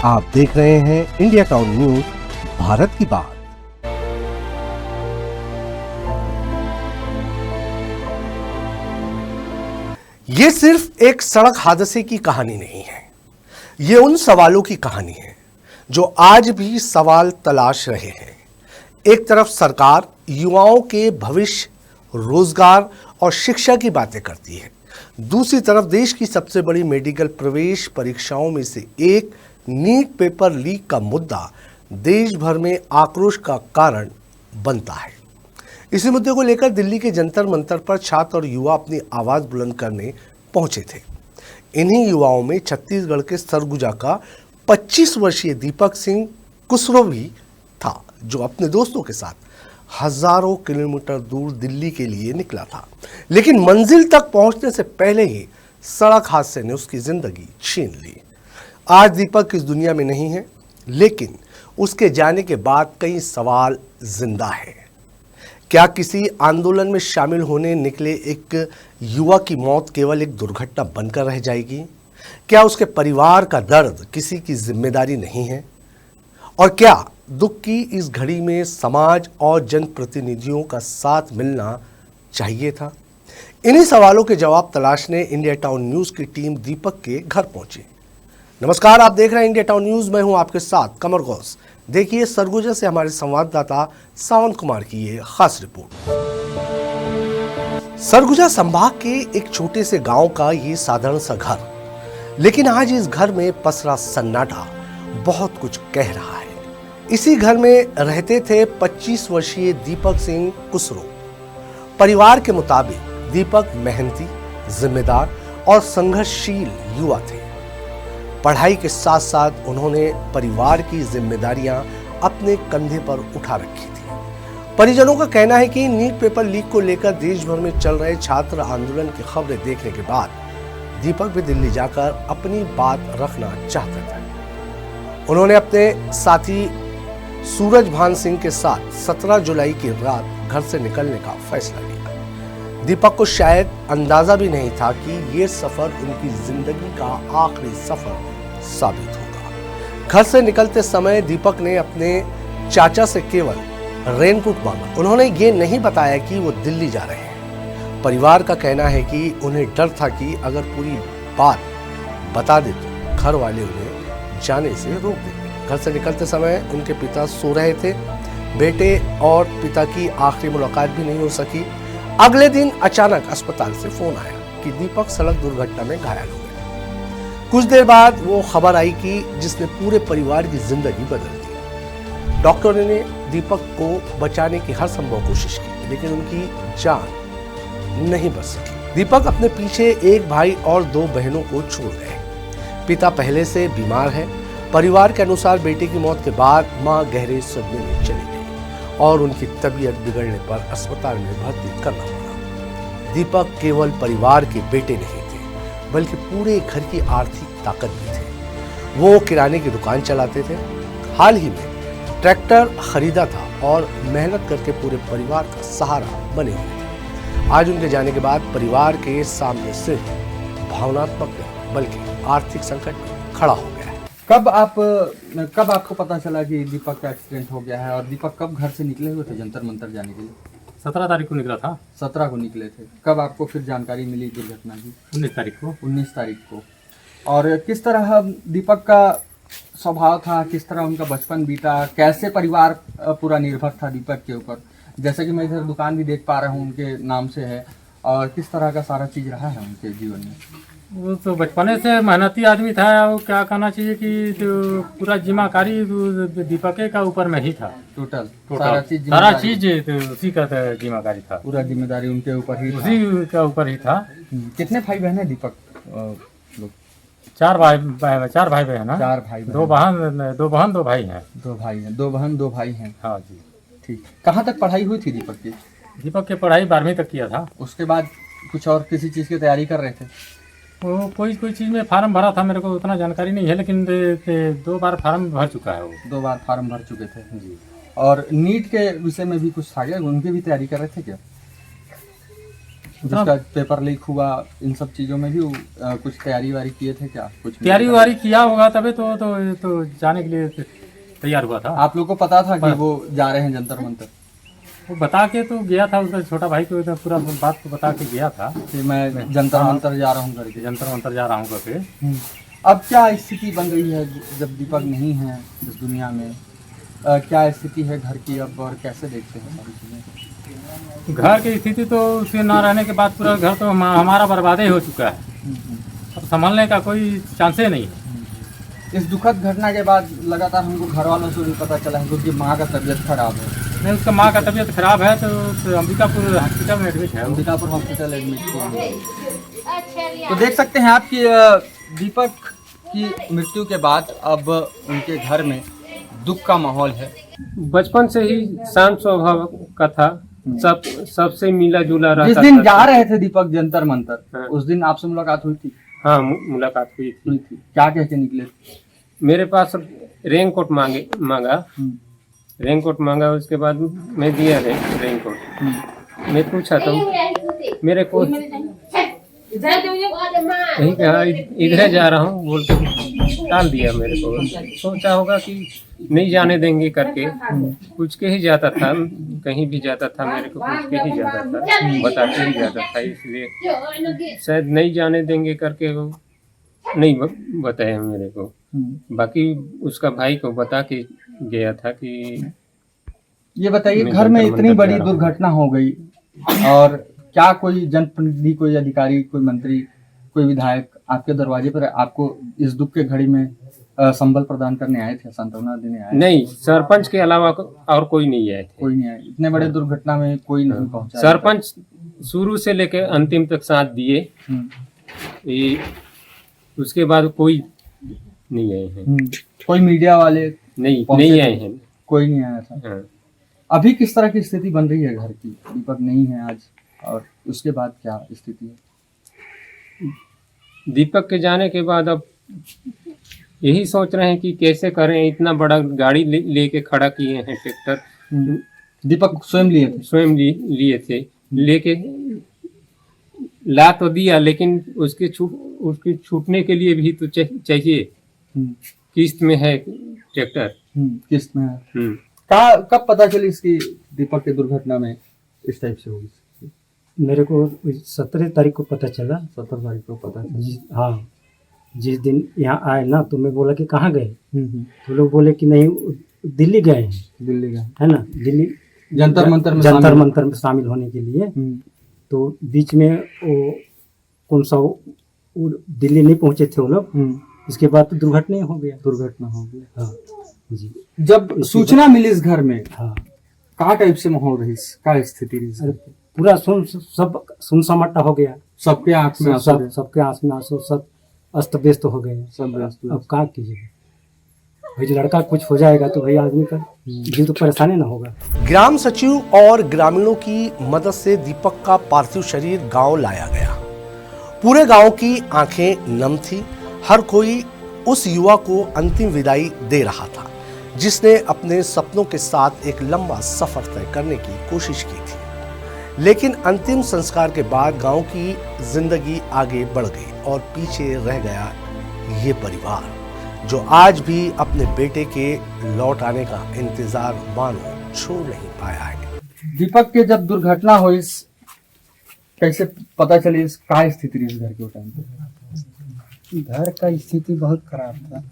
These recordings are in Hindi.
आप देख रहे हैं इंडिया टाउन न्यूज, भारत की बात। ये सिर्फ एक सड़क हादसे की कहानी नहीं है, ये उन सवालों की कहानी है जो आज भी सवाल तलाश रहे हैं। एक तरफ सरकार युवाओं के भविष्य, रोजगार और शिक्षा की बातें करती है, दूसरी तरफ देश की सबसे बड़ी मेडिकल प्रवेश परीक्षाओं में से एक नीट पेपर लीक का मुद्दा देश भर में आक्रोश का कारण बनता है। इसी मुद्दे को लेकर दिल्ली के जंतर मंतर पर छात्र और युवा अपनी आवाज बुलंद करने पहुंचे थे। इन्हीं युवाओं में छत्तीसगढ़ के सरगुजा का 25 वर्षीय दीपक सिंह कुसरो भी था, जो अपने दोस्तों के साथ हजारों किलोमीटर दूर दिल्ली के लिए निकला था, लेकिन मंजिल तक पहुंचने से पहले ही सड़क हादसे ने उसकी जिंदगी छीन ली। आज दीपक इस दुनिया में नहीं है, लेकिन उसके जाने के बाद कई सवाल जिंदा है। क्या किसी आंदोलन में शामिल होने निकले एक युवा की मौत केवल एक दुर्घटना बनकर रह जाएगी? क्या उसके परिवार का दर्द किसी की जिम्मेदारी नहीं है? और क्या दुख की इस घड़ी में समाज और जनप्रतिनिधियों का साथ मिलना चाहिए था? इन्हीं सवालों के जवाब तलाशने इंडिया टाउन न्यूज की टीम दीपक के घर पहुंची। नमस्कार, आप देख रहे हैं इंडिया टाउन न्यूज। मैं हूं आपके साथ कमर गौस। देखिए सरगुजा से हमारे संवाददाता सावंत कुमार की ये खास रिपोर्ट। सरगुजा संभाग के एक छोटे से गांव का ये साधारण सा घर, लेकिन आज इस घर में पसरा सन्नाटा बहुत कुछ कह रहा है। इसी घर में रहते थे 25 वर्षीय दीपक सिंह कुसरो। परिवार के मुताबिक दीपक मेहनती, जिम्मेदार और संघर्षशील युवा थे। पढ़ाई के साथ साथ उन्होंने परिवार की जिम्मेदारियां अपने कंधे पर उठा रखी थी। परिजनों का कहना है कि नीट पेपर लीक को लेकर देश भर में चल रहे छात्र आंदोलन की खबरें देखने के बाद दीपक भी दिल्ली जाकर अपनी बात रखना चाहता था। उन्होंने अपने साथी सूरज भान सिंह के साथ 17 जुलाई की रात घर से निकलने का फैसला लिया। दीपक को शायद अंदाजा भी नहीं था कि ये सफर उनकी जिंदगी का आखिरी सफर साबित होगा। घर से निकलते समय दीपक ने अपने चाचा से केवल रेनकोट मांगा। उन्होंने ये नहीं बताया कि वो दिल्ली जा रहे हैं। परिवार का कहना है कि उन्हें डर था कि अगर पूरी बात बता दे तो घर वाले उन्हें जाने से रोक देंगे। घर से निकलते समय उनके पिता सो रहे थे। बेटे और पिता की आखिरी मुलाकात भी नहीं हो सकी। अगले दिन अचानक अस्पताल से फोन आया कि दीपक सड़क दुर्घटना में घायल हो गया। कुछ देर बाद वो खबर आई कि जिसने पूरे परिवार की जिंदगी बदल दी। डॉक्टरों ने दीपक को बचाने की हर संभव कोशिश की, लेकिन उनकी जान नहीं बच सकी। दीपक अपने पीछे एक भाई और 2 बहनों को छोड़ गए। पिता पहले से बीमार है। परिवार के अनुसार बेटे की मौत के बाद मां गहरे सदमे में चली गई और उनकी तबीयत बिगड़ने पर अस्पताल में भर्ती करना पड़ा। दीपक केवल परिवार के बेटे नहीं थे, बल्कि पूरे घर की आर्थिक ताकत भी थे। वो किराने की दुकान चलाते थे, हाल ही में ट्रैक्टर खरीदा था और मेहनत करके पूरे परिवार का सहारा बने हुए थे। आज उनके जाने के बाद परिवार के सामने सिर्फ भावनात्मक नहीं, बल्कि आर्थिक संकट भी खड़ा हो गया। कब आपको पता चला कि दीपक का एक्सीडेंट हो गया है, और दीपक कब घर से निकले हुए थे जंतर मंतर जाने के लिए? 17 तारीख को निकला था। 17 को निकले थे। कब आपको फिर जानकारी मिली दुर्घटना की? 19 तारीख को। 19 तारीख को। और किस तरह दीपक का स्वभाव था, किस तरह उनका बचपन बीता, कैसे परिवार पूरा निर्भर था दीपक के ऊपर? जैसे कि मैं इधर दुकान भी देख पा रहा हूँ, उनके नाम से है, और किस तरह का सारा चीज़ रहा है उनके जीवन में? वो तो बचपने से मेहनती आदमी था। और क्या कहना चाहिए कि तो पूरा जिम्मेदारी दीपक का ऊपर में ही था। टोटल सारा चीज तो उसी का जिम्मेदारी था। पूरा जिम्मेदारी उनके ऊपर ही, उसी का ऊपर ही था। कितने भाई बहन है दीपक लोग? 4 भाई बहन। 4 भाई बहन, 2 बहन 2 भाई हैं। 2 भाई हैं, 2 बहन 2 भाई हैं। हाँ जी, ठीक। कहाँ तक पढ़ाई हुई थी दीपक की? दीपक की पढ़ाई 12वीं तक किया था। उसके बाद कुछ और किसी चीज़ की तैयारी कर रहे थे? वो कोई चीज़ में फार्म भरा था, मेरे को उतना जानकारी नहीं है, लेकिन 2 बार फार्म भर चुका है वो। 2 बार फार्म भर चुके थे जी। और नीट के विषय में भी कुछ था क्या? उनकी भी तैयारी कर रहे थे क्या? जिसका पेपर लीक हुआ, इन सब चीजों में भी कुछ तैयारी वारी किए थे क्या? कुछ तैयारी वारी किया होगा तभी तो जाने के लिए तैयार हुआ था। आप लोग को पता था कि वो जा रहे हैं जंतर मंतर? वो बता के तो गया था, उसका छोटा भाई को तो पूरा बात को बता के गया था कि मैं जंतर मंतर जा रहा हूँ करके। जंतर मंतर जा रहा हूँ करके। अब क्या स्थिति बन रही है जब दीपक नहीं है इस दुनिया में? क्या स्थिति है घर की अब, और कैसे देखते हैं सारी चीजें? घर की स्थिति तो उसके न रहने के बाद पूरा घर तो हमारा बर्बाद ही हो चुका है। अब संभलने का कोई चांस ही नहीं है। इस दुखद घटना के बाद लगातार हमको घर वालों से भी पता चला है कि उसकी माँ का तबीयत खराब है। नहीं, उसका माँ का तबीयत खराब है तो अंबिकापुर हॉस्पिटल में एडमिट है। अंबिकापुर हॉस्पिटल एडमिट किया है। तो देख सकते हैं आप कि दीपक की मृत्यु के बाद अब उनके घर में दुख का माहौल है। बचपन से ही शांत स्वभाव का था, सबसे मिला जुला रहता जिस था। दिन जा रहे थे दीपक जंतर मंतर, हाँ। उस दिन आपसे मुलाकात हुई थी? हाँ, मुलाकात हुई थी। क्या कह के निकले? मेरे पास रेनकोट मांगा। रेनकोट मांगा, उसके बाद मैं दिया रेनकोट। मैं पूछा तो मेरे को यही कहा इधर जा रहा हूँ बोल के टाल दिया मेरे को। सोचा होगा कि नहीं जाने देंगे करके पूछ के ही जाता था, कहीं भी जाता था मेरे को पूछ के ही जाता था, बताते ही जाता था, इसलिए शायद नहीं जाने देंगे करके वो नहीं बताया मेरे को। बाकी उसका भाई को बता के गया था कि ये बताइए, घर में इतनी बड़ी दुर्घटना हो गई और क्या कोई जनप्रतिनिधि, कोई अधिकारी, कोई मंत्री, कोई विधायक आपके दरवाजे पर आपको इस दुख के घड़ी में संबल प्रदान करने आए थे, सांत्वना देने आए? नहीं, सरपंच के अलावा और कोई नहीं आए थे। कोई नहीं आए। इतने बड़े दुर्घटना में कोई नहीं पहुंचा। सरपंच शुरू से लेकर अंतिम तक साथ दिए, उसके बाद कोई नहीं आए हैं। कोई मीडिया वाले नहीं आए हैं, कोई नहीं आया था। हाँ। अभी किस तरह की स्थिति बन रही है घर की? दीपक नहीं है आज, और उसके बाद क्या स्थिति है? दीपक के जाने के बाद अब यही सोच रहे हैं कि कैसे करें। इतना बड़ा गाड़ी लेके खड़ा किए हैं, ट्रैक्टर दीपक स्वयं लिए थे? स्वयं लिए थे, लेके ला तो दिया, लेकिन उसके छूटने के लिए भी तो चाहिए। किस्त में है ट्रैक्टर। किस्त में है। कब पता चली इसकी, दीपक की दुर्घटना में इस टाइप से होगी? मेरे को 17 तारीख को पता चला। 17 तारीख को पता चला? हाँ, जिस दिन यहाँ आए ना तो मैं बोला कि कहाँ गए, तो लोग बोले कि नहीं दिल्ली गए हैं। दिल्ली गए है ना, दिल्ली जंतर मंतर में शामिल होने के लिए। तो बीच में वो कौन सा वो दिल्ली नहीं पहुंचे थे वो लोग। इसके बाद तो दुर्घटना हो गया। हाँ जी। जब सूचना मिली इस घर में, हाँ, क्या टाइप से माहौल रही, क्या स्थिति रही? पूरा सब सुनसमाटा हो गया। सबके आंख में आंसू, सबके आंख में आंसू, सब अस्त व्यस्त हो गए। अब क्या कीजिए, भाई जो लड़का कुछ हो जाएगा तो भाई आदमी का जीव तो परेशानी ना होगा। ग्राम सचिव और ग्रामीणों की मदद से दीपक का पार्थिव शरीर गांव लाया गया। पूरे गांव की आंखें नम थी। हर कोई उस युवा को अंतिम विदाई दे रहा था जिसने अपने सपनों के साथ एक लंबा सफर तय करने की कोशिश की थी। लेकिन अंतिम संस्कार के बाद गांव की जिंदगी आगे बढ़ गई और पीछे रह गया ये परिवार, जो आज भी अपने बेटे के लौट आने का इंतजार मानो छोड़ नहीं पाया है। दीपक के जब दुर्घटना हुई, कैसे पता चली, क्या स्थिति रही घर के टाइम पे? घर का स्थिति बहुत खराब था।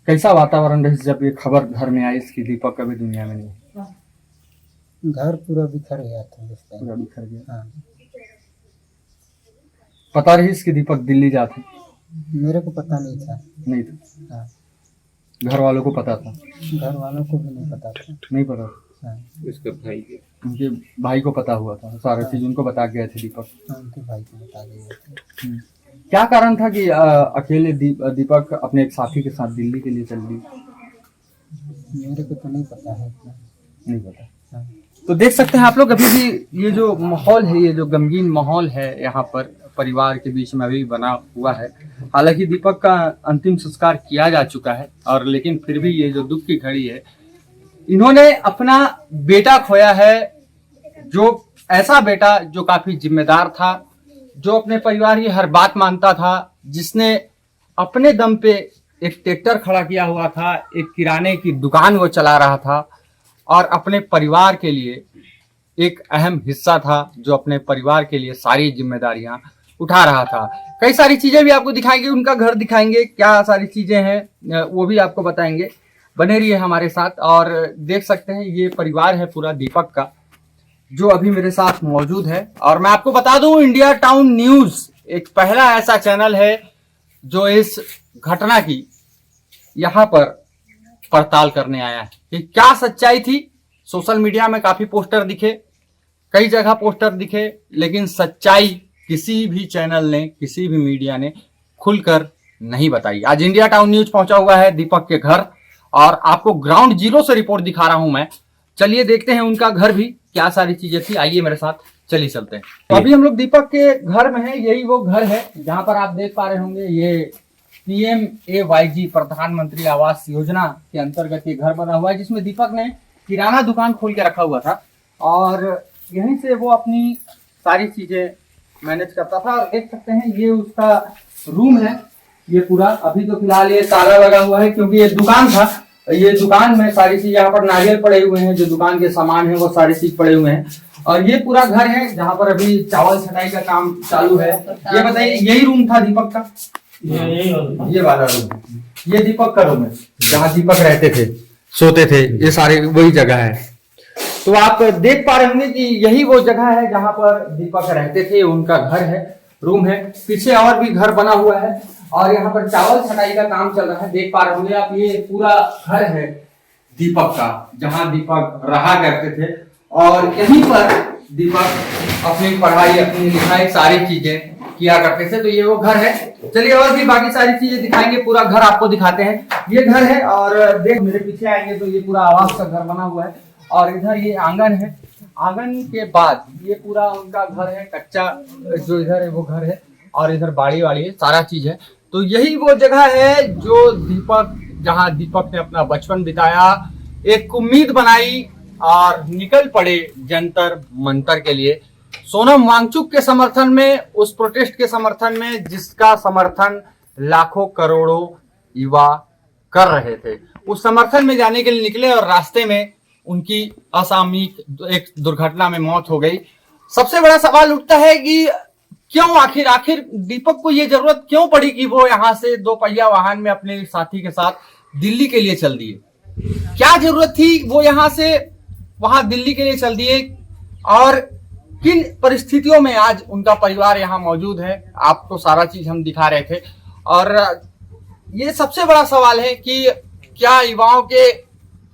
कैसा वातावरण रही जब ये खबर घर में आई कि दीपक कभी दुनिया में नहीं? घर पूरा बिखर गया था। पूरा बिखर गया। हाँ। पता रही कि दीपक दिल्ली जाते? मेरे को पता नहीं था। नहीं था। हाँ। घर वालों को पता था? घर वालों को भी नहीं पता था। नहीं पता था। हाँ। उसके भाई के, उनके भाई को पता हुआ था, सारा चीज उनको बता गए थे दीपक। उनके भाई को बता गए। क्या कारण था कि अकेले दीपक अपने एक साथी के साथ दिल्ली के लिए चल दी? मेरे को तो नहीं पता है इतना। नहीं पता। हाँ। तो देख सकते हैं आप लोग, अभी भी ये जो माहौल है, ये जो गमगीन माहौल है यहाँ पर परिवार के बीच में अभी बना हुआ है। हालांकि दीपक का अंतिम संस्कार किया जा चुका है, और लेकिन फिर भी ये जो दुख की घड़ी है, इन्होंने अपना बेटा खोया है जो ऐसा बेटा जो काफी जिम्मेदार था, जो अपने परिवार की हर बात मानता था, जिसने अपने दम पे एक ट्रैक्टर खड़ा किया हुआ था, एक किराने की दुकान वो चला रहा था और अपने परिवार के लिए एक अहम हिस्सा था, जो अपने परिवार के लिए सारी जिम्मेदारियां उठा रहा था। कई सारी चीजें भी आपको दिखाएंगे, उनका घर दिखाएंगे, क्या सारी चीजें हैं वो भी आपको बताएंगे। बने रहिए हमारे साथ। और देख सकते हैं ये परिवार है पूरा दीपक का, जो अभी मेरे साथ मौजूद है। और मैं आपको बता दूं, इंडिया टाउन न्यूज एक पहला ऐसा चैनल है जो इस घटना की यहाँ पर पड़ताल करने आया है कि क्या सच्चाई थी। सोशल मीडिया में काफी पोस्टर दिखे, कई जगह पोस्टर दिखे, लेकिन सच्चाई किसी भी चैनल ने, किसी भी मीडिया ने खुलकर नहीं बताई। आज इंडिया टाउन न्यूज पहुंचा हुआ है दीपक के घर और आपको ग्राउंड जीरो से रिपोर्ट दिखा रहा हूं मैं। चलिए देखते हैं उनका घर भी क्या सारी चीजें थी। आइए मेरे साथ, चलिए चलते हैं। तो अभी हम लोग दीपक के घर में हैं। यही वो घर है जहां पर आप देख पा रहे होंगे, ये PMAYG प्रधानमंत्री आवास योजना के अंतर्गत ये घर बना हुआ है, जिसमें दीपक ने किराना दुकान खोल के रखा हुआ था और यहीं से वो अपनी सारी चीजें मैनेज करता था। और देख सकते हैं ये उसका रूम है। ये पूरा अभी तो फिलहाल ये ताला लगा हुआ है क्योंकि ये दुकान था। ये दुकान में सारी चीज, यहाँ पर नारियल पड़े हुए हैं, जो दुकान के सामान है वो सारी चीज पड़े हुए हैं। और ये पूरा घर है जहाँ पर अभी चावल छटाई का काम चालू है। ये बताइए, यही रूम था दीपक का? ये वाला रूम, ये दीपक का रूम है जहाँ दीपक रहते थे, सोते थे। ये सारी वही जगह है। तो आप देख पा रहे होंगे कि यही वो जगह है जहां पर दीपक रहते थे। उनका घर है, रूम है। पीछे और भी घर बना हुआ है और यहाँ पर चावल छटाई का काम चल रहा है। देख पा रहे होंगे आप, ये पूरा घर है दीपक का, जहां दीपक रहा करते थे। और यहीं पर दीपक अपनी पढ़ाई, अपनी लिखाई, सारी चीजें किया करते थे। तो ये वो घर है। चलिए और भी बाकी सारी चीजें दिखाएंगे, पूरा घर आपको दिखाते हैं। ये घर है और देख मेरे पीछे आएंगे तो ये पूरा आवास का घर बना हुआ है और इधर ये आंगन है। आंगन के बाद ये पूरा उनका घर है, कच्चा जो इधर है वो घर है और इधर बाड़ी वाड़ी है, सारा चीज है। तो यही वो जगह है जो दीपक, जहां दीपक ने अपना बचपन बिताया, एक उम्मीद बनाई और निकल पड़े जंतर मंतर के लिए, सोनम वांगचुक के समर्थन में, उस प्रोटेस्ट के समर्थन में जिसका समर्थन लाखों करोड़ों युवा कर रहे थे। उस समर्थन में जाने के लिए निकले और रास्ते में उनकी असामयिक एक दुर्घटना में मौत हो गई। सबसे बड़ा सवाल उठता है कि क्यों, आखिर दीपक को ये जरूरत क्यों पड़ी कि वो यहाँ से 2 पहिया वाहन में अपने साथी के साथ दिल्ली के लिए चल दिए? क्या जरूरत थी वो यहाँ से वहां दिल्ली के लिए चल दिए? और किन परिस्थितियों में आज उनका परिवार यहाँ मौजूद है, आपको सारा चीज हम दिखा रहे थे। और ये सबसे बड़ा सवाल है कि क्या युवाओं के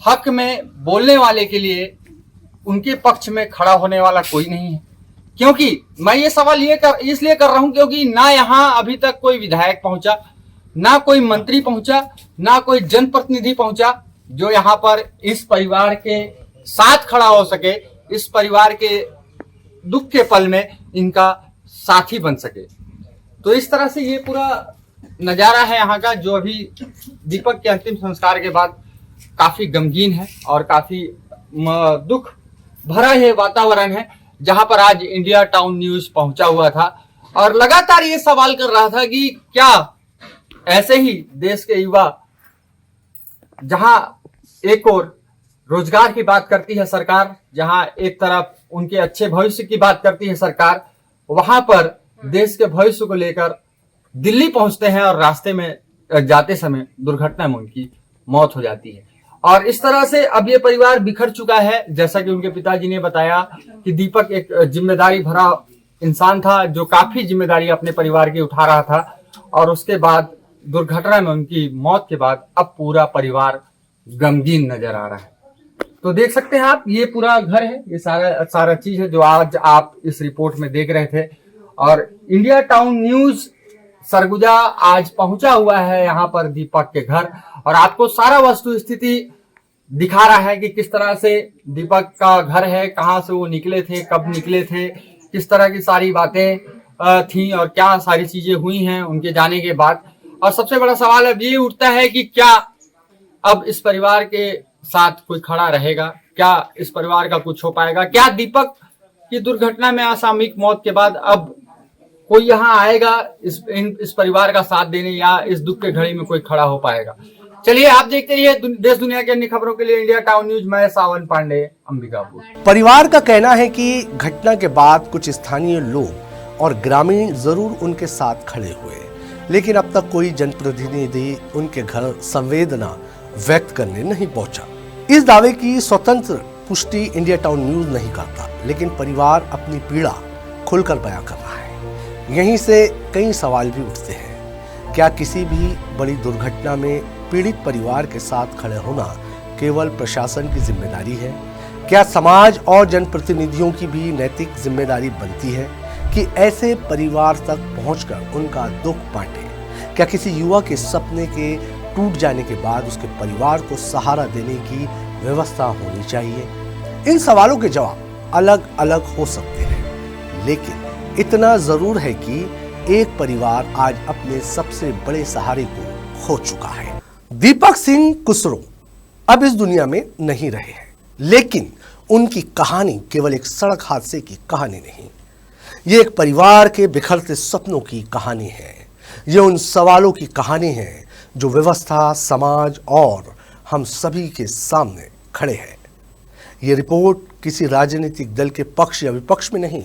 हक में बोलने वाले के लिए, उनके पक्ष में खड़ा होने वाला कोई नहीं है? क्योंकि मैं ये सवाल इसलिए कर रहा हूं क्योंकि ना यहाँ अभी तक कोई विधायक पहुंचा, ना कोई मंत्री पहुंचा, ना कोई जनप्रतिनिधि पहुंचा जो यहाँ पर इस परिवार के साथ खड़ा हो सके, इस परिवार के दुख के पल में इनका साथी बन सके। तो इस तरह से ये पूरा नजारा है यहाँ का, जो अभी दीपक के अंतिम संस्कार के बाद काफी गमगीन है और काफी दुख भरा ये वातावरण है, जहां पर आज इंडिया टाउन न्यूज पहुंचा हुआ था और लगातार ये सवाल कर रहा था कि क्या ऐसे ही देश के युवा, जहां एक ओर रोजगार की बात करती है सरकार, जहां एक तरफ उनके अच्छे भविष्य की बात करती है सरकार, वहां पर देश के भविष्य को लेकर दिल्ली पहुंचते हैं और रास्ते में जाते समय दुर्घटना में उनकी मौत हो जाती है। और इस तरह से अब ये परिवार बिखर चुका है। जैसा कि उनके पिताजी ने बताया कि दीपक एक जिम्मेदारी भरा इंसान था, जो काफी जिम्मेदारी अपने परिवार की उठा रहा था और उसके बाद दुर्घटना में उनकी मौत के बाद अब पूरा परिवार गमगीन नजर आ रहा है। तो देख सकते हैं आप, ये पूरा घर है, ये सारा चीज है जो आज आप इस रिपोर्ट में देख रहे थे। और इंडिया टाउन न्यूज सरगुजा आज पहुंचा हुआ है यहाँ पर दीपक के घर और आपको सारा वस्तु स्थिति दिखा रहा है कि किस तरह से दीपक का घर है, कहाँ से वो निकले थे, कब निकले थे, किस तरह की सारी बातें थी और क्या सारी चीजें हुई हैं उनके जाने के बाद। और सबसे बड़ा सवाल अब ये उठता है कि क्या अब इस परिवार के साथ कोई खड़ा रहेगा, क्या इस परिवार का कुछ हो पाएगा, क्या दीपक कि दुर्घटना में असामयिक मौत के बाद अब कोई यहाँ आएगा इस परिवार का साथ देने या इस दुख के घड़ी में कोई खड़ा हो पाएगा। चलिए आप देखते रहिए देश दुनिया की अन्य खबरों के लिए इंडिया टाउन न्यूज। मैं सावन पांडे, अंबिकापुर। परिवार का कहना है कि घटना के बाद कुछ स्थानीय लोग और ग्रामीण जरूर उनके साथ खड़े हुए, लेकिन अब तक कोई जनप्रतिनिधि उनके घर संवेदना व्यक्त करने नहीं पहुंचा। इस दावे की स्वतंत्र पुष्टि इंडिया टाउन न्यूज नहीं करता, लेकिन परिवार अपनी पीड़ा खुलकर बयां कर रहा है। यहीं से कई सवाल भी उठते हैं। क्या किसी भी बड़ी दुर्घटना में पीड़ित परिवार के साथ खड़े होना केवल प्रशासन की जिम्मेदारी है? क्या समाज और जनप्रतिनिधियों की भी नैतिक जिम्मेदारी बनती है कि ऐसे परिवार तक पहुंचकर उनका दुख बांटे? क्या किसी युवा के सपने के टूट जाने के बाद उसके परिवार को सहारा देने की व्यवस्था होनी चाहिए? इन सवालों के जवाब अलग अलग हो सकते हैं, लेकिन इतना जरूर है कि एक परिवार आज अपने सबसे बड़े सहारे को खो चुका है। दीपक सिंह कुसरो अब इस दुनिया में नहीं रहे हैं, लेकिन उनकी कहानी केवल एक सड़क हादसे की कहानी नहीं, ये एक परिवार के बिखरते सपनों की कहानी है। ये उन सवालों की कहानी है जो व्यवस्था, समाज और हम सभी के सामने खड़े हैं। ये रिपोर्ट किसी राजनीतिक दल के पक्ष या विपक्ष में नहीं,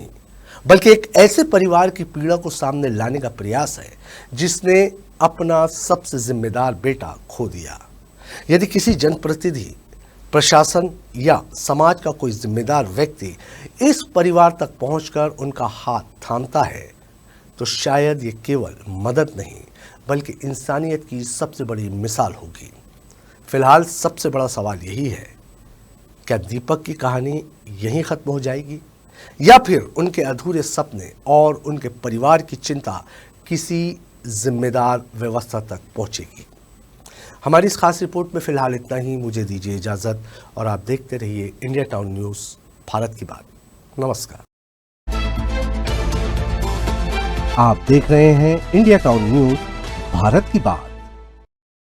बल्कि एक ऐसे परिवार की पीड़ा को सामने लाने का प्रयास है जिसने अपना सबसे जिम्मेदार बेटा खो दिया। यदि किसी जनप्रतिनिधि, प्रशासन या समाज का कोई जिम्मेदार व्यक्ति इस परिवार तक पहुंचकर उनका हाथ थामता है, तो शायद ये केवल मदद नहीं बल्कि इंसानियत की सबसे बड़ी मिसाल होगी। फिलहाल सबसे बड़ा सवाल यही है, क्या दीपक की कहानी यहीं खत्म हो जाएगी या फिर उनके अधूरे सपने और उनके परिवार की चिंता किसी जिम्मेदार व्यवस्था तक पहुंचेगी? हमारी इस खास रिपोर्ट में फिलहाल इतना ही। मुझे दीजिए इजाजत और आप देखते रहिए इंडिया टाउन न्यूज़, भारत की बात। नमस्कार। आप देख रहे हैं इंडिया टाउन न्यूज़, भारत की बात।